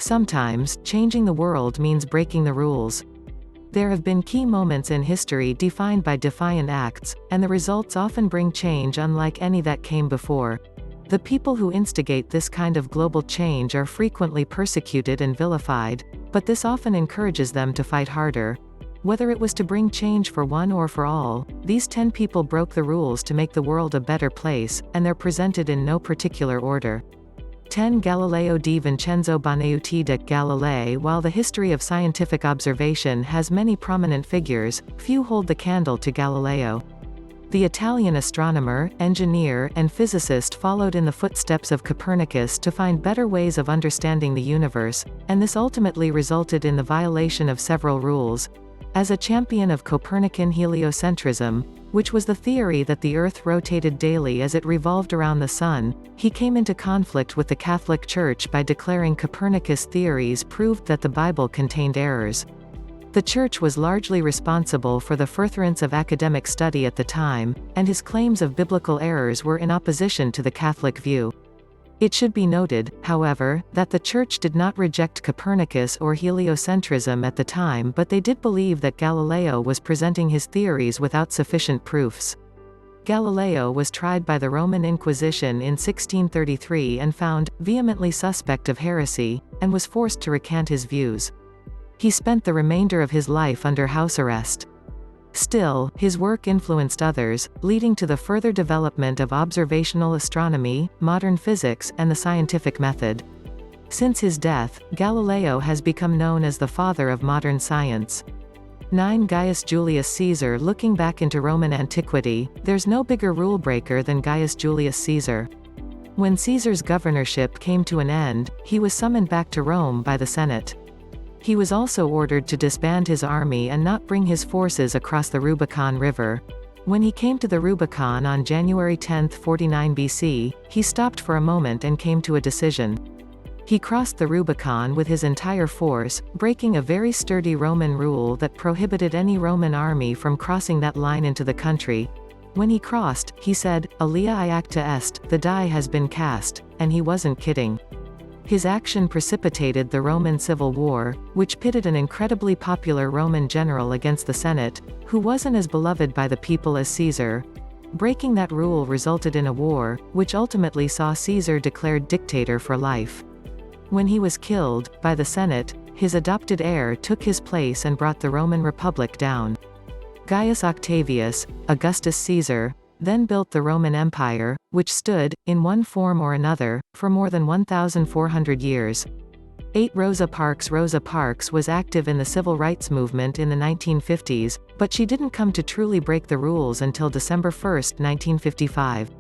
Sometimes, changing the world means breaking the rules. There have been key moments in history defined by defiant acts, and the results often bring change unlike any that came before. The people who instigate this kind of global change are frequently persecuted and vilified, but this often encourages them to fight harder. Whether it was to bring change for one or for all, these 10 people broke the rules to make the world a better place, and they're presented in no particular order. 10 Galileo di Vincenzo Bonaiuti de Galilei. While the history of scientific observation has many prominent figures, few hold the candle to Galileo. The Italian astronomer, engineer, and physicist followed in the footsteps of Copernicus to find better ways of understanding the universe, and this ultimately resulted in the violation of several rules. As a champion of Copernican heliocentrism, which was the theory that the Earth rotated daily as it revolved around the Sun, he came into conflict with the Catholic Church by declaring Copernicus' theories proved that the Bible contained errors. The Church was largely responsible for the furtherance of academic study at the time, and his claims of biblical errors were in opposition to the Catholic view. It should be noted, however, that the Church did not reject Copernicus or heliocentrism at the time, but they did believe that Galileo was presenting his theories without sufficient proofs. Galileo was tried by the Roman Inquisition in 1633 and found vehemently suspect of heresy, and was forced to recant his views. He spent the remainder of his life under house arrest. Still, his work influenced others, leading to the further development of observational astronomy, modern physics, and the scientific method. Since his death, Galileo has become known as the father of modern science. 9 Gaius Julius Caesar. Looking back into Roman antiquity, there's no bigger rule breaker than Gaius Julius Caesar. When Caesar's governorship came to an end, he was summoned back to Rome by the Senate. He was also ordered to disband his army and not bring his forces across the Rubicon River. When he came to the Rubicon on January 10, 49 BC, he stopped for a moment and came to a decision. He crossed the Rubicon with his entire force, breaking a very sturdy Roman rule that prohibited any Roman army from crossing that line into the country. When he crossed, he said, "Alia iacta est, the die has been cast," and he wasn't kidding. His action precipitated the Roman Civil War, which pitted an incredibly popular Roman general against the Senate, who wasn't as beloved by the people as Caesar. Breaking that rule resulted in a war, which ultimately saw Caesar declared dictator for life. When he was killed by the Senate, his adopted heir took his place and brought the Roman Republic down. Gaius Octavius, Augustus Caesar, then built the Roman Empire, which stood, in one form or another, for more than 1,400 years. 8 Rosa Parks. Rosa Parks was active in the civil rights movement in the 1950s, but she didn't come to truly break the rules until December 1, 1955.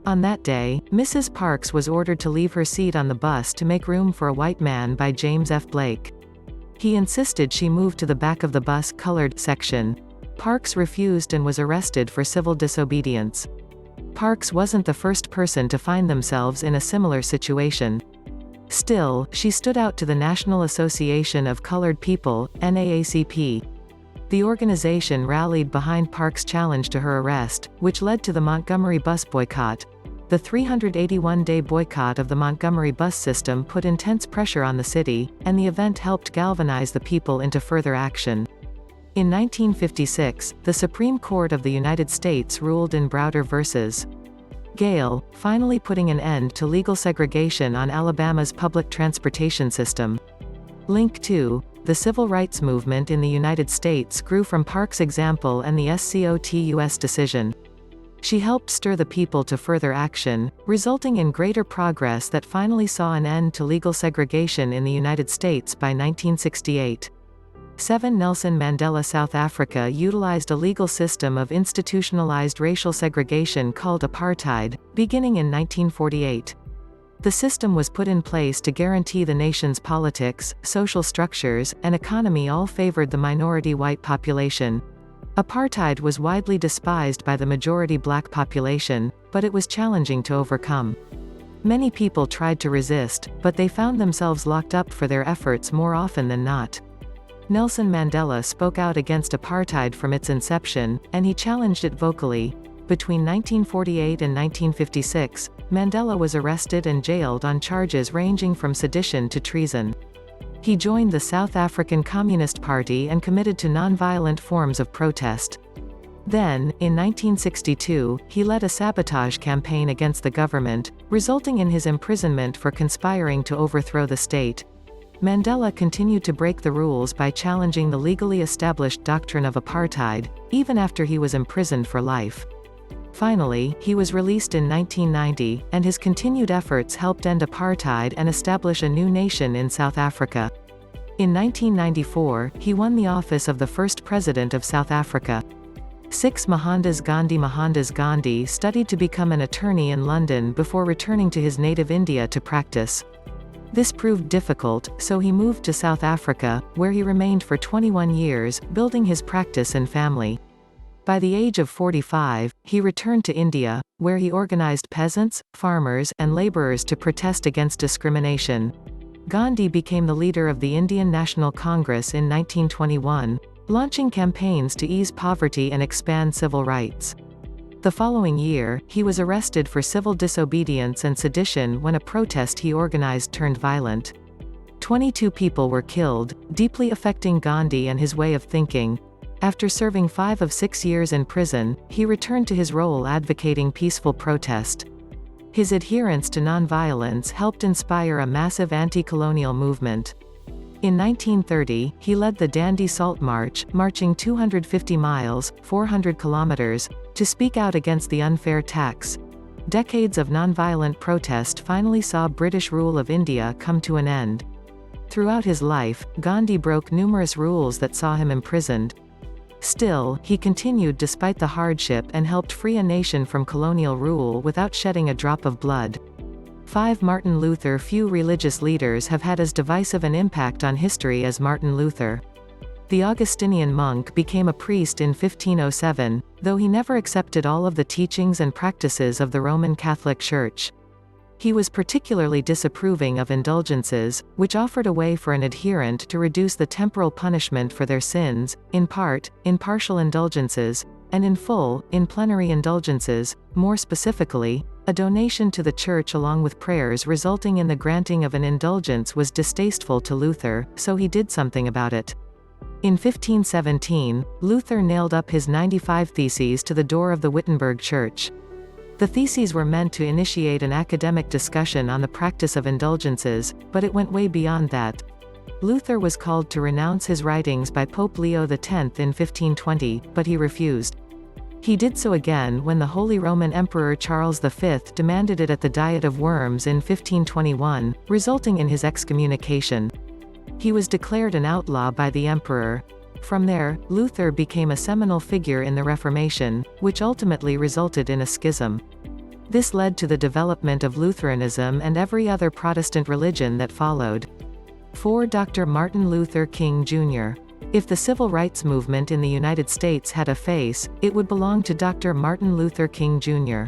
On that day, Mrs. Parks was ordered to leave her seat on the bus to make room for a white man by James F. Blake. He insisted she move to the back of the bus colored section. Parks refused and was arrested for civil disobedience. Parks wasn't the first person to find themselves in a similar situation. Still, she stood out to the National Association of Colored People, NAACP. The organization rallied behind Parks' challenge to her arrest, which led to the Montgomery bus boycott. The 381-day boycott of the Montgomery bus system put intense pressure on the city, and the event helped galvanize the people into further action. In 1956, the Supreme Court of the United States ruled in Browder v. Gale, finally putting an end to legal segregation on Alabama's public transportation system. Link 2. The civil rights movement in the United States grew from Parks' example and the SCOTUS decision. She helped stir the people to further action, resulting in greater progress that finally saw an end to legal segregation in the United States by 1968. 7 Nelson Mandela. South Africa utilized a legal system of institutionalized racial segregation called apartheid, beginning in 1948. The system was put in place to guarantee the nation's politics, social structures, and economy all favored the minority white population. Apartheid was widely despised by the majority black population, but it was challenging to overcome. Many people tried to resist, but they found themselves locked up for their efforts more often than not. Nelson Mandela spoke out against apartheid from its inception, and he challenged it vocally. Between 1948 and 1956, Mandela was arrested and jailed on charges ranging from sedition to treason. He joined the South African Communist Party and committed to nonviolent forms of protest. Then, in 1962, he led a sabotage campaign against the government, resulting in his imprisonment for conspiring to overthrow the state. Mandela continued to break the rules by challenging the legally established doctrine of apartheid, even after he was imprisoned for life. Finally, he was released in 1990, and his continued efforts helped end apartheid and establish a new nation in South Africa. In 1994, he won the office of the first president of South Africa. 6. Mohandas Gandhi studied to become an attorney in London before returning to his native India to practice. This proved difficult, so he moved to South Africa, where he remained for 21 years, building his practice and family. By the age of 45, he returned to India, where he organized peasants, farmers, and laborers to protest against discrimination. Gandhi became the leader of the Indian National Congress in 1921, launching campaigns to ease poverty and expand civil rights. The following year, he was arrested for civil disobedience and sedition when a protest he organized turned violent. 22 people were killed, deeply affecting Gandhi and his way of thinking. After serving 5 of 6 years in prison, he returned to his role advocating peaceful protest. His adherence to nonviolence helped inspire a massive anti-colonial movement. In 1930, he led the Dandi Salt March, marching 250 miles, 400 kilometers, to speak out against the unfair tax. Decades of nonviolent protest finally saw British rule of India come to an end. Throughout his life, Gandhi broke numerous rules that saw him imprisoned. Still, he continued despite the hardship and helped free a nation from colonial rule without shedding a drop of blood. 5. Martin Luther. Few religious leaders have had as divisive an impact on history as Martin Luther. The Augustinian monk became a priest in 1507, though he never accepted all of the teachings and practices of the Roman Catholic Church. He was particularly disapproving of indulgences, which offered a way for an adherent to reduce the temporal punishment for their sins, in part, in partial indulgences, and in full, in plenary indulgences. More specifically, a donation to the church along with prayers resulting in the granting of an indulgence was distasteful to Luther, so he did something about it. In 1517, Luther nailed up his 95 Theses to the door of the Wittenberg church. The theses were meant to initiate an academic discussion on the practice of indulgences, but it went way beyond that. Luther was called to renounce his writings by Pope Leo X in 1520, but he refused. He did so again when the Holy Roman Emperor Charles V demanded it at the Diet of Worms in 1521, resulting in his excommunication. He was declared an outlaw by the emperor. From there, Luther became a seminal figure in the Reformation, which ultimately resulted in a schism. This led to the development of Lutheranism and every other Protestant religion that followed. 4. Dr. Martin Luther King Jr. If the civil rights movement in the United States had a face, it would belong to Dr. Martin Luther King Jr.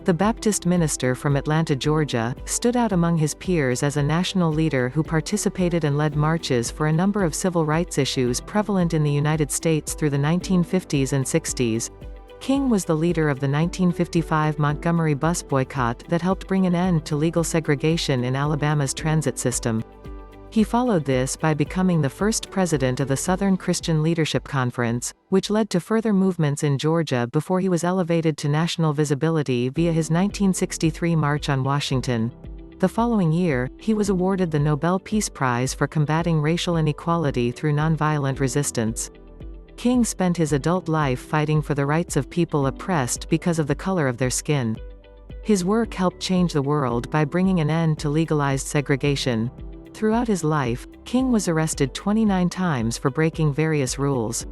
The Baptist minister from Atlanta, Georgia, stood out among his peers as a national leader who participated and led marches for a number of civil rights issues prevalent in the United States through the 1950s and 60s. King was the leader of the 1955 Montgomery bus boycott that helped bring an end to legal segregation in Alabama's transit system. He followed this by becoming the first president of the Southern Christian Leadership Conference, which led to further movements in Georgia before he was elevated to national visibility via his 1963 March on Washington. The following year, he was awarded the Nobel Peace Prize for combating racial inequality through nonviolent resistance. King spent his adult life fighting for the rights of people oppressed because of the color of their skin. His work helped change the world by bringing an end to legalized segregation. Throughout his life, King was arrested 29 times for breaking various rules.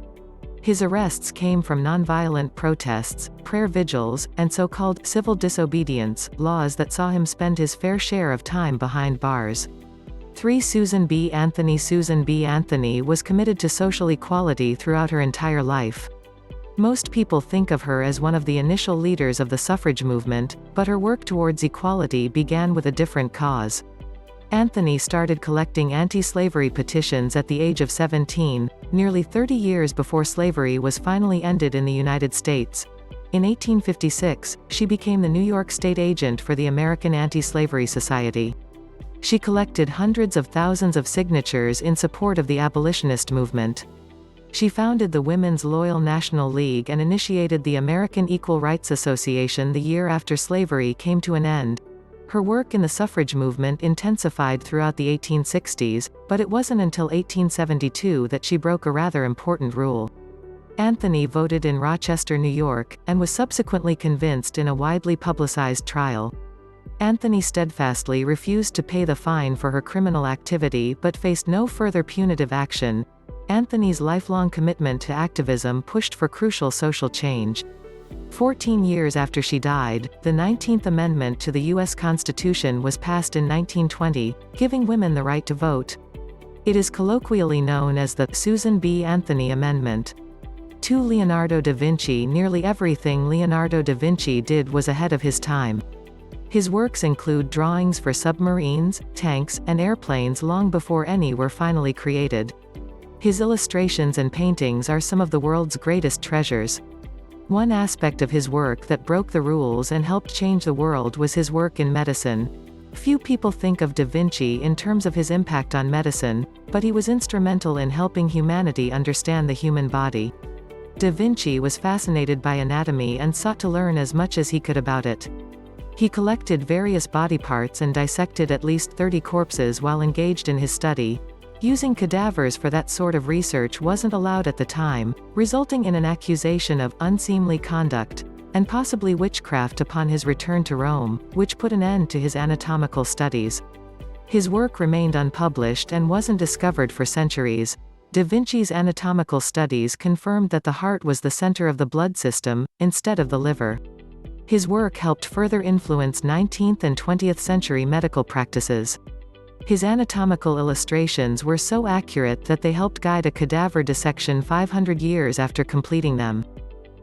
His arrests came from nonviolent protests, prayer vigils, and so-called civil disobedience laws that saw him spend his fair share of time behind bars. 3. Susan B. Anthony. Susan B. Anthony was committed to social equality throughout her entire life. Most people think of her as one of the initial leaders of the suffrage movement, but her work towards equality began with a different cause. Anthony started collecting anti-slavery petitions at the age of 17, nearly 30 years before slavery was finally ended in the United States. In 1856, she became the New York State agent for the American Anti-Slavery Society. She collected hundreds of thousands of signatures in support of the abolitionist movement. She founded the Women's Loyal National League and initiated the American Equal Rights Association the year after slavery came to an end. Her work in the suffrage movement intensified throughout the 1860s, but it wasn't until 1872 that she broke a rather important rule. Anthony voted in Rochester, New York, and was subsequently convinced in a widely publicized trial. Anthony steadfastly refused to pay the fine for her criminal activity but faced no further punitive action. Anthony's lifelong commitment to activism pushed for crucial social change. 14 years after she died, the 19th Amendment to the U.S. Constitution was passed in 1920, giving women the right to vote. It is colloquially known as the Susan B. Anthony Amendment. To Leonardo da Vinci, nearly everything Leonardo da Vinci did was ahead of his time. His works include drawings for submarines, tanks, and airplanes long before any were finally created. His illustrations and paintings are some of the world's greatest treasures. One aspect of his work that broke the rules and helped change the world was his work in medicine. Few people think of Da Vinci in terms of his impact on medicine, but he was instrumental in helping humanity understand the human body. Da Vinci was fascinated by anatomy and sought to learn as much as he could about it. He collected various body parts and dissected at least 30 corpses while engaged in his study. Using cadavers for that sort of research wasn't allowed at the time, resulting in an accusation of unseemly conduct, and possibly witchcraft upon his return to Rome, which put an end to his anatomical studies. His work remained unpublished and wasn't discovered for centuries. Da Vinci's anatomical studies confirmed that the heart was the center of the blood system, instead of the liver. His work helped further influence 19th and 20th century medical practices. His anatomical illustrations were so accurate that they helped guide a cadaver dissection 500 years after completing them.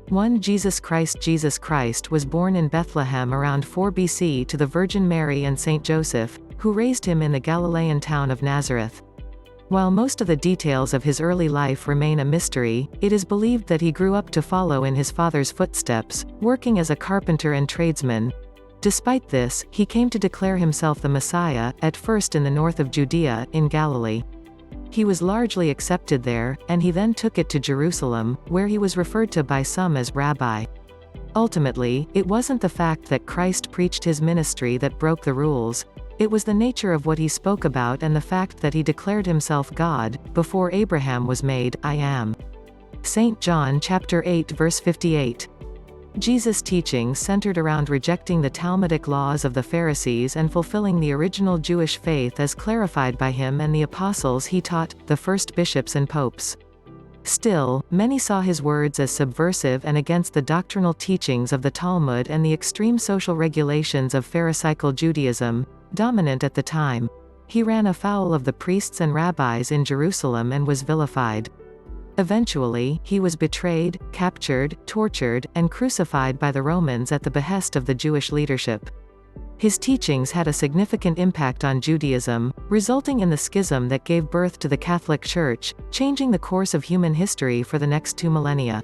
One Jesus Christ was born in Bethlehem around 4 BC to the Virgin Mary and Saint Joseph, who raised him in the Galilean town of Nazareth. While most of the details of his early life remain a mystery, it is believed that he grew up to follow in his father's footsteps, working as a carpenter and tradesman. Despite this, he came to declare himself the Messiah, at first in the north of Judea, in Galilee. He was largely accepted there, and he then took it to Jerusalem, where he was referred to by some as Rabbi. Ultimately, it wasn't the fact that Christ preached his ministry that broke the rules. It was the nature of what he spoke about and the fact that he declared himself God. Before Abraham was made, I am. St. John chapter 8 verse 58. Jesus' teachings centered around rejecting the Talmudic laws of the Pharisees and fulfilling the original Jewish faith as clarified by him and the apostles he taught, the first bishops and popes. Still, many saw his words as subversive and against the doctrinal teachings of the Talmud and the extreme social regulations of Pharisaical Judaism, dominant at the time. He ran afoul of the priests and rabbis in Jerusalem and was vilified. Eventually, he was betrayed, captured, tortured, and crucified by the Romans at the behest of the Jewish leadership. His teachings had a significant impact on Judaism, resulting in the schism that gave birth to the Catholic Church, changing the course of human history for the next 2 millennia.